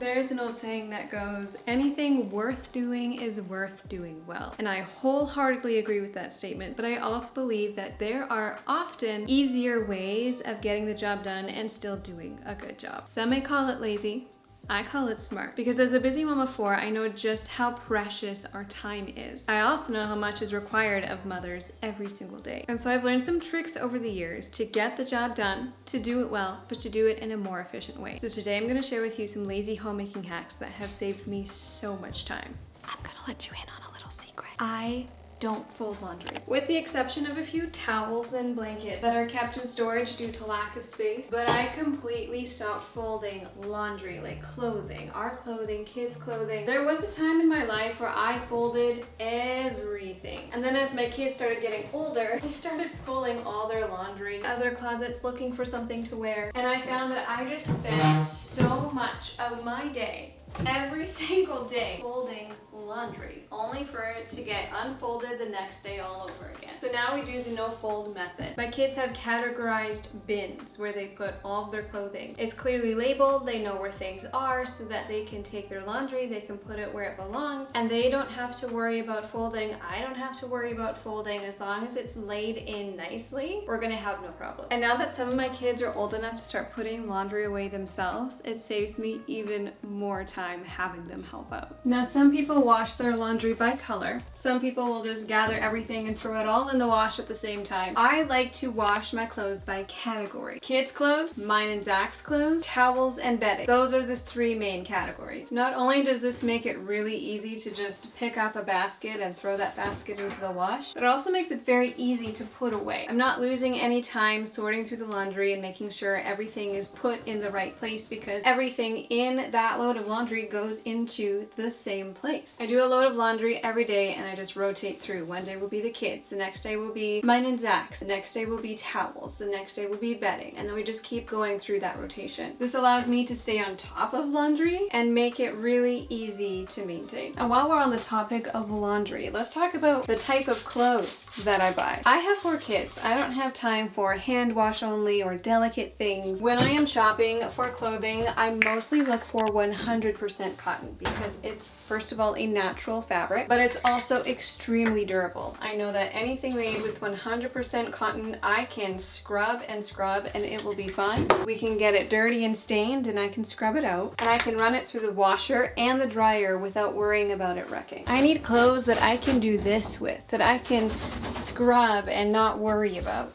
There's an old saying that goes, anything worth doing is worth doing well. And I wholeheartedly agree with that statement, but I also believe that there are often easier ways of getting the job done and still doing a good job. Some may call it lazy. I call it smart, because as a busy mom of 4, I know just how precious our time is. I also know how much is required of mothers every single day. And so I've learned some tricks over the years to get the job done, to do it well, but to do it in a more efficient way. So today I'm gonna share with you some lazy homemaking hacks that have saved me so much time. I'm gonna let you in on a little secret. I don't fold laundry. With the exception of a few towels and blankets that are kept in storage due to lack of space, but I completely stopped folding laundry, like clothing, our clothing, kids' clothing. There was a time in my life where I folded everything. And then as my kids started getting older, they started pulling all their laundry out of their closets looking for something to wear. And I found that I just spent so much of my day, every single day, folding laundry, only for it to get unfolded the next day all over again. So now we do the no fold method. My kids have categorized bins where they put all of their clothing. It's clearly labeled, they know where things are so that they can take their laundry, they can put it where it belongs, and they don't have to worry about folding. I don't have to worry about folding. As long as it's laid in nicely, we're gonna have no problem. And now that some of my kids are old enough to start putting laundry away themselves, it saves me even more time having them help out. Now, some people wash their laundry by color. Some people will just gather everything and throw it all in the wash at the same time. I like to wash my clothes by category. Kids' clothes, mine and Zach's clothes, towels, and bedding. Those are the 3 main categories. Not only does this make it really easy to just pick up a basket and throw that basket into the wash, but it also makes it very easy to put away. I'm not losing any time sorting through the laundry and making sure everything is put in the right place, because everything in that load of laundry goes into the same place. I do a load of laundry every day and I just rotate through. One day will be the kids, the next day will be mine and Zach's, the next day will be towels, the next day will be bedding, and then we just keep going through that rotation. This allows me to stay on top of laundry and make it really easy to maintain. And while we're on the topic of laundry, let's talk about the type of clothes that I buy. I have 4 kids. I don't have time for hand wash only or delicate things. When I am shopping for clothing, I mostly look for 100% cotton, because it's, first of all, a natural fabric, but it's also extremely durable. I know that anything made with 100% cotton, I can scrub and scrub and it will be fine. We can get it dirty and stained and I can scrub it out, and I can run it through the washer and the dryer without worrying about it wrecking. I need clothes that I can do this with, that I can scrub and not worry about.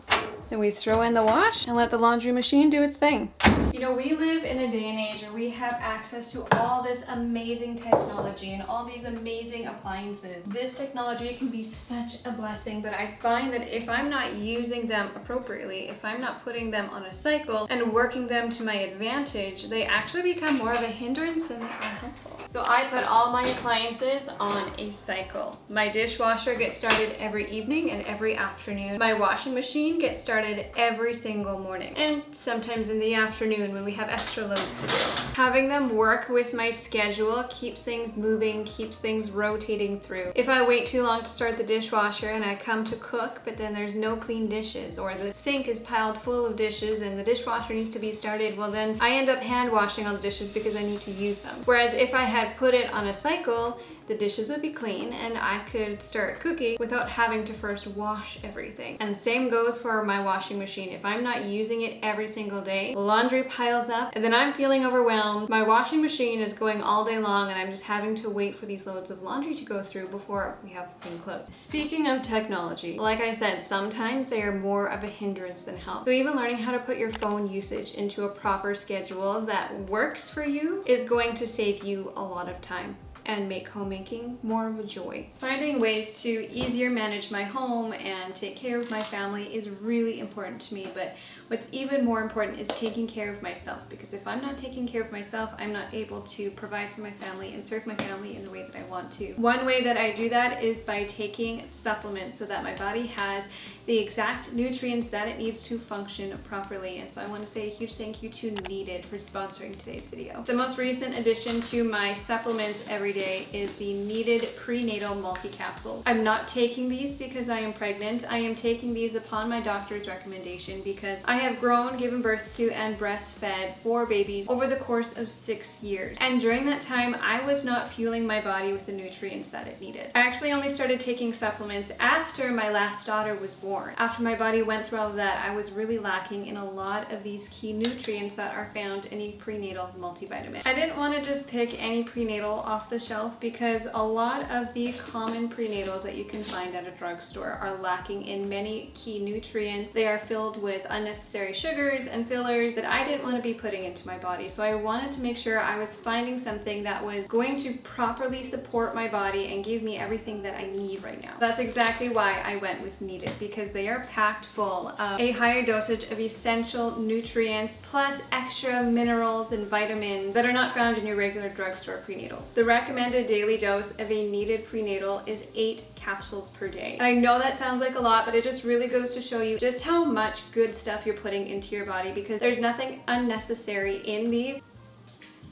Then we throw in the wash and let the laundry machine do its thing. You know, we live in a day and age where we have access to all this amazing technology and all these amazing appliances. This technology can be such a blessing, but I find that if I'm not using them appropriately, if I'm not putting them on a cycle and working them to my advantage, they actually become more of a hindrance than they are helpful. So I put all my appliances on a cycle. My dishwasher gets started every evening and every afternoon. My washing machine gets started every single morning, and sometimes in the afternoon when we have extra loads to do. Having them work with my schedule keeps things moving, keeps things rotating through. If I wait too long to start the dishwasher and I come to cook, but then there's no clean dishes, or the sink is piled full of dishes and the dishwasher needs to be started, well then I end up hand washing all the dishes because I need to use them. Whereas if I had put it on a cycle, the dishes would be clean and I could start cooking without having to first wash everything. And same goes for my washing machine. If I'm not using it every single day, laundry piles up and then I'm feeling overwhelmed. My washing machine is going all day long and I'm just having to wait for these loads of laundry to go through before we have clean clothes. Speaking of technology, like I said, sometimes they are more of a hindrance than help. So even learning how to put your phone usage into a proper schedule that works for you is going to save you a lot of time and make homemaking more of a joy. Finding ways to easier manage my home and take care of my family is really important to me, but what's even more important is taking care of myself, because if I'm not taking care of myself, I'm not able to provide for my family and serve my family in the way that I want to. One way that I do that is by taking supplements so that my body has the exact nutrients that it needs to function properly. And so I want to say a huge thank you to Needed for sponsoring today's video. The most recent addition to my supplements everyday day is the Needed Prenatal Multi-Capsule. I'm not taking these because I am pregnant. I am taking these upon my doctor's recommendation because I have grown, given birth to, and breastfed 4 babies over the course of 6 years. And during that time, I was not fueling my body with the nutrients that it needed. I actually only started taking supplements after my last daughter was born. After my body went through all of that, I was really lacking in a lot of these key nutrients that are found in a prenatal multivitamin. I didn't want to just pick any prenatal off the shelf because a lot of the common prenatals that you can find at a drugstore are lacking in many key nutrients. They are filled with unnecessary sugars and fillers that I didn't want to be putting into my body. So I wanted to make sure I was finding something that was going to properly support my body and give me everything that I need right now. That's exactly why I went with Needed, because they are packed full of a higher dosage of essential nutrients plus extra minerals and vitamins that are not found in your regular drugstore prenatals. The recommended daily dose of a Needed prenatal is 8 capsules per day. And I know that sounds like a lot, but it just really goes to show you just how much good stuff you're putting into your body, because there's nothing unnecessary in these.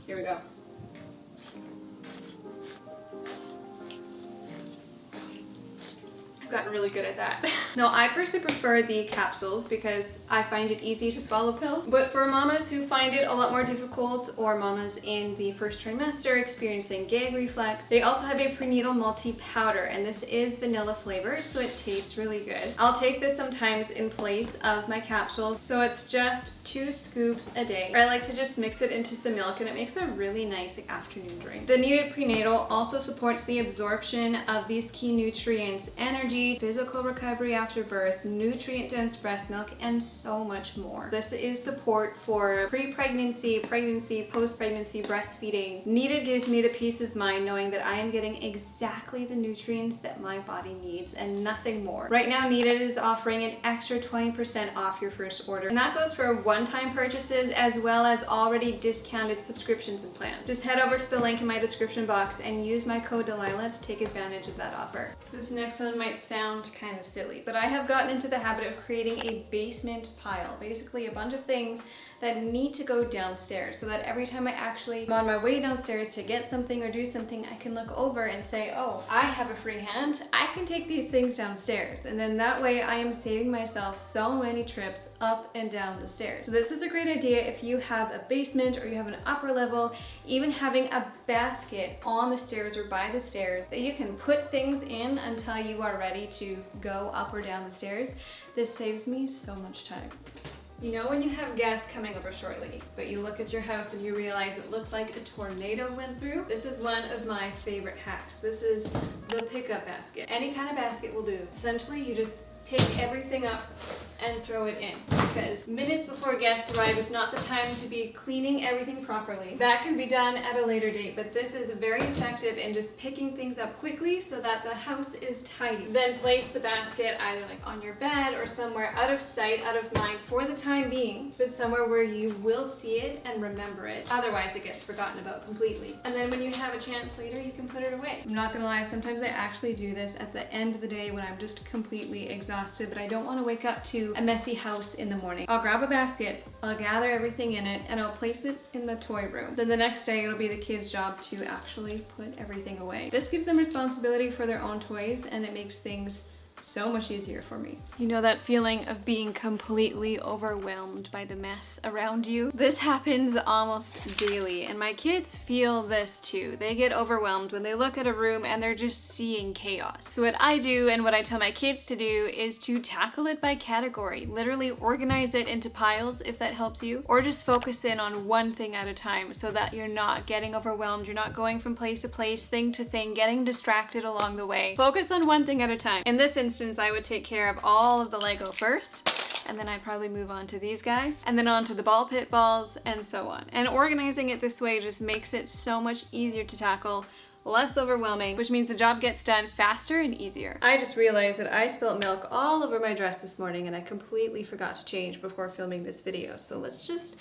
Here we go. I've gotten really good at that. No, I personally prefer the capsules because I find it easy to swallow pills. But for mamas who find it a lot more difficult, or mamas in the first trimester experiencing gag reflex, they also have a prenatal multi-powder, and this is vanilla flavored, so it tastes really good. I'll take this sometimes in place of my capsules, so it's just 2 scoops a day. I like to just mix it into some milk, and it makes a really nice afternoon drink. The Needed prenatal also supports the absorption of these key nutrients, energy, physical recovery after birth, nutrient-dense breast milk, and so much more. This is support for pre-pregnancy, pregnancy, post-pregnancy, breastfeeding. Needed gives me the peace of mind knowing that I am getting exactly the nutrients that my body needs and nothing more. Right now, Needed is offering an extra 20% off your first order, and that goes for one-time purchases as well as already discounted subscriptions and plans. Just head over to the link in my description box and use my code Delilah to take advantage of that offer. This next one might sound kind of silly, but I have gotten into the habit of creating a basement pile, basically a bunch of things that need to go downstairs, so that every time I actually am on my way downstairs to get something or do something, I can look over and say, oh, I have a free hand, I can take these things downstairs. And then that way I am saving myself so many trips up and down the stairs. So this is a great idea if you have a basement or you have an upper level, even having a basket on the stairs or by the stairs that you can put things in until you are ready to go up or down the stairs. This saves me so much time. You know when you have guests coming over shortly, but you look at your house and you realize it looks like a tornado went through? This is one of my favorite hacks. This is the pickup basket. Any kind of basket will do. Essentially, you just pick everything up and throw it in, because minutes before guests arrive is not the time to be cleaning everything properly. That can be done at a later date, but this is very effective in just picking things up quickly so that the house is tidy. Then place the basket either like on your bed or somewhere out of sight, out of mind for the time being, but somewhere where you will see it and remember it. Otherwise it gets forgotten about completely. And then when you have a chance later, you can put it away. I'm not gonna lie, sometimes I actually do this at the end of the day when I'm just completely exhausted, but I don't want to wake up to a messy house in the morning. I'll grab a basket, I'll gather everything in it, and I'll place it in the toy room. Then the next day it'll be the kids' job to actually put everything away. This gives them responsibility for their own toys, and it makes things so much easier for me. You know that feeling of being completely overwhelmed by the mess around you? This happens almost daily, and my kids feel this too. They get overwhelmed when they look at a room and they're just seeing chaos. So what I do, and what I tell my kids to do, is to tackle it by category. Literally organize it into piles if that helps you, or just focus in on one thing at a time so that you're not getting overwhelmed, you're not going from place to place, thing to thing, getting distracted along the way. Focus on one thing at a time. In this instance, I would take care of all of the Lego first, and then I'd probably move on to these guys, and then on to the ball pit balls, and so on. And organizing it this way just makes it so much easier to tackle, less overwhelming, which means the job gets done faster and easier. I just realized that I spilled milk all over my dress this morning, and I completely forgot to change before filming this video. So let's just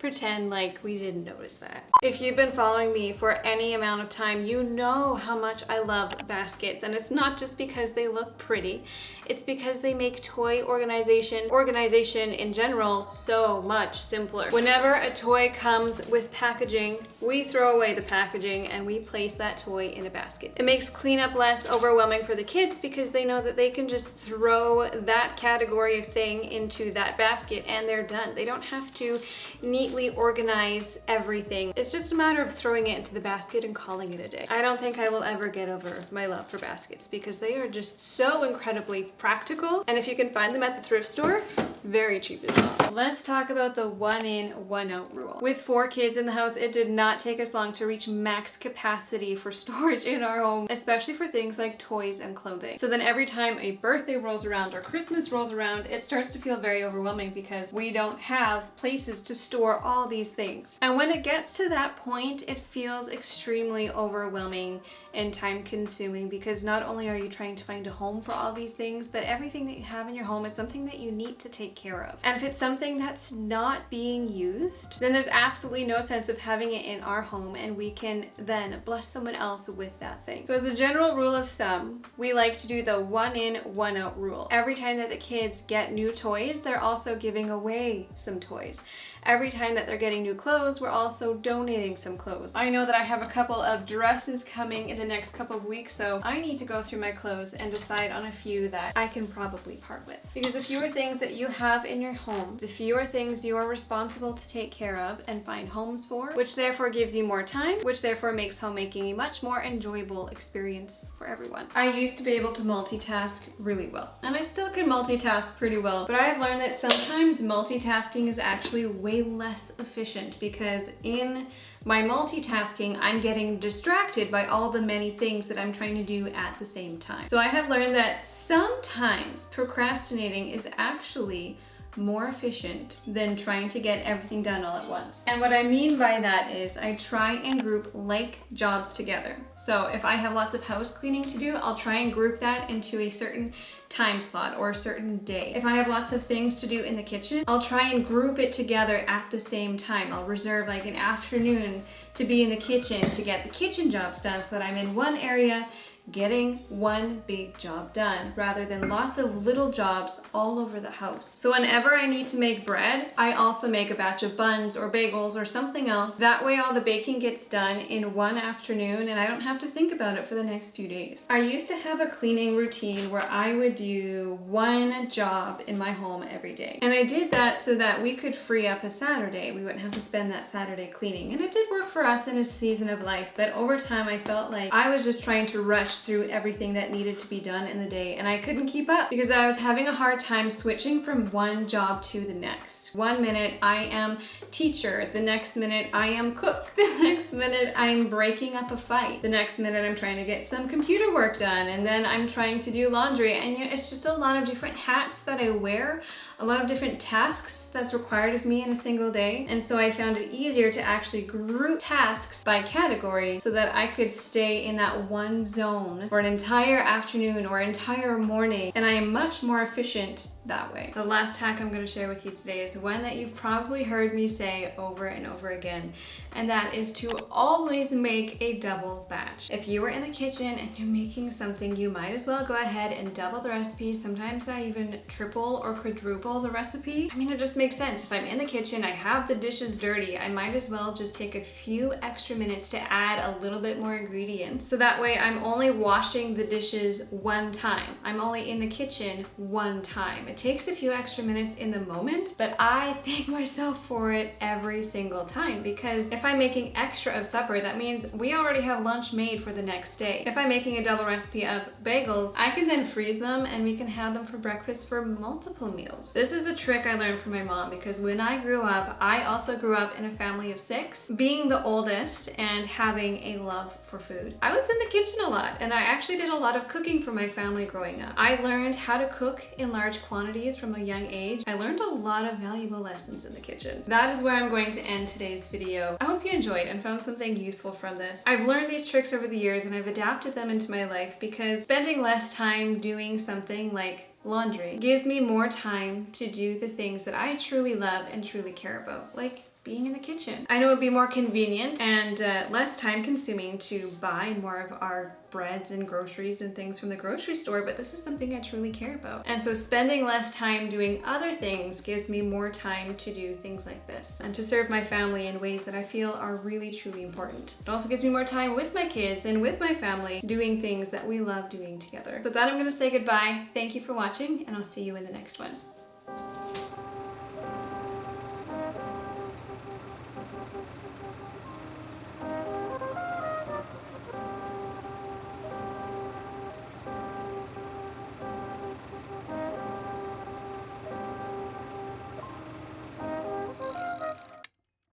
pretend like we didn't notice that. If you've been following me for any amount of time, you know how much I love baskets, and it's not just because they look pretty, it's because they make toy organization in general so much simpler. Whenever a toy comes with packaging, we throw away the packaging and we place that toy in a basket. It makes cleanup less overwhelming for the kids because they know that they can just throw that category of thing into that basket and they're done. They don't have to neatly organize everything. It's just a matter of throwing it into the basket and calling it a day. I don't think I will ever get over my love for baskets because they are just so incredibly practical, and if you can find them at the thrift store, very cheap as well. Let's talk about the 1 in, 1 out rule. With 4 kids in the house, it did not take us long to reach max capacity for storage in our home, especially for things like toys and clothing. So then every time a birthday rolls around or Christmas rolls around, it starts to feel very overwhelming because we don't have places to store all these things. And when it gets to that point, it feels extremely overwhelming and time consuming because not only are you trying to find a home for all these things, but everything that you have in your home is something that you need to take care of. And if it's something that's not being used, then there's absolutely no sense of having it in our home, and we can then bless someone else with that thing. So as a general rule of thumb, we like to do the 1 in, 1 out rule. Every time that the kids get new toys, they're also giving away some toys. Every time that they're getting new clothes, we're also donating some clothes. I know that I have a couple of dresses coming in the next couple of weeks, so I need to go through my clothes and decide on a few that I can probably part with. Because the fewer things that you have in your home, the fewer things you are responsible to take care of and find homes for, which therefore gives you more time, which therefore makes homemaking a much more enjoyable experience for everyone. I used to be able to multitask really well, and I still can multitask pretty well, but I have learned that sometimes multitasking is actually way less efficient because in my multitasking, I'm getting distracted by all the many things that I'm trying to do at the same time. So I have learned that sometimes procrastinating is actually more efficient than trying to get everything done all at once. And what I mean by that is I try and group like jobs together. So if I have lots of house cleaning to do, I'll try and group that into a certain time slot or a certain day. If I have lots of things to do in the kitchen, I'll try and group it together at the same time. I'll reserve like an afternoon to be in the kitchen to get the kitchen jobs done so that I'm in one area getting one big job done rather than lots of little jobs all over the house. So whenever I need to make bread, I also make a batch of buns or bagels or something else. That way all the baking gets done in one afternoon and I don't have to think about it for the next few days. I used to have a cleaning routine where I would do one job in my home every day. And I did that so that we could free up a Saturday. We wouldn't have to spend that Saturday cleaning. And it did work for us in a season of life, but over time I felt like I was just trying to rush through everything that needed to be done in the day, and I couldn't keep up because I was having a hard time switching from one job to the next. 1 minute I am teacher, the next minute I am cook, the next minute I'm breaking up a fight, the next minute I'm trying to get some computer work done, and then I'm trying to do laundry, and you know, it's just a lot of different hats that I wear, a lot of different tasks that's required of me in a single day. And so I found it easier to actually group tasks by category so that I could stay in that one zone for an entire afternoon or entire morning, and I am much more efficient that way. The last hack I'm going to share with you today is one that you've probably heard me say over and over again, and that is to always make a double batch. If you are in the kitchen and you're making something, you might as well go ahead and double the recipe. Sometimes I even triple or quadruple the recipe. I mean, it just makes sense. If I'm in the kitchen, I have the dishes dirty, I might as well just take a few extra minutes to add a little bit more ingredients. So that way I'm only washing the dishes one time. I'm only in the kitchen one time. It takes a few extra minutes in the moment, but I thank myself for it every single time, because if I'm making extra of supper, that means we already have lunch made for the next day. If I'm making a double recipe of bagels, I can then freeze them and we can have them for breakfast for multiple meals. This is a trick I learned from my mom, because when I grew up, I also grew up in a family of 6. Being the oldest and having a love for food, I was in the kitchen a lot, and I actually did a lot of cooking for my family growing up. I learned how to cook in large quantities from a young age. I learned a lot of valuable lessons in the kitchen. That is where I'm going to end today's video. I hope you enjoyed and found something useful from this. I've learned these tricks over the years and I've adapted them into my life because spending less time doing something like laundry gives me more time to do the things that I truly love and truly care about, like being in the kitchen. I know it'd be more convenient and less time consuming to buy more of our breads and groceries and things from the grocery store, but this is something I truly care about. And so spending less time doing other things gives me more time to do things like this and to serve my family in ways that I feel are really truly important. It also gives me more time with my kids and with my family doing things that we love doing together. So with that, I'm gonna say goodbye. Thank you for watching, and I'll see you in the next one.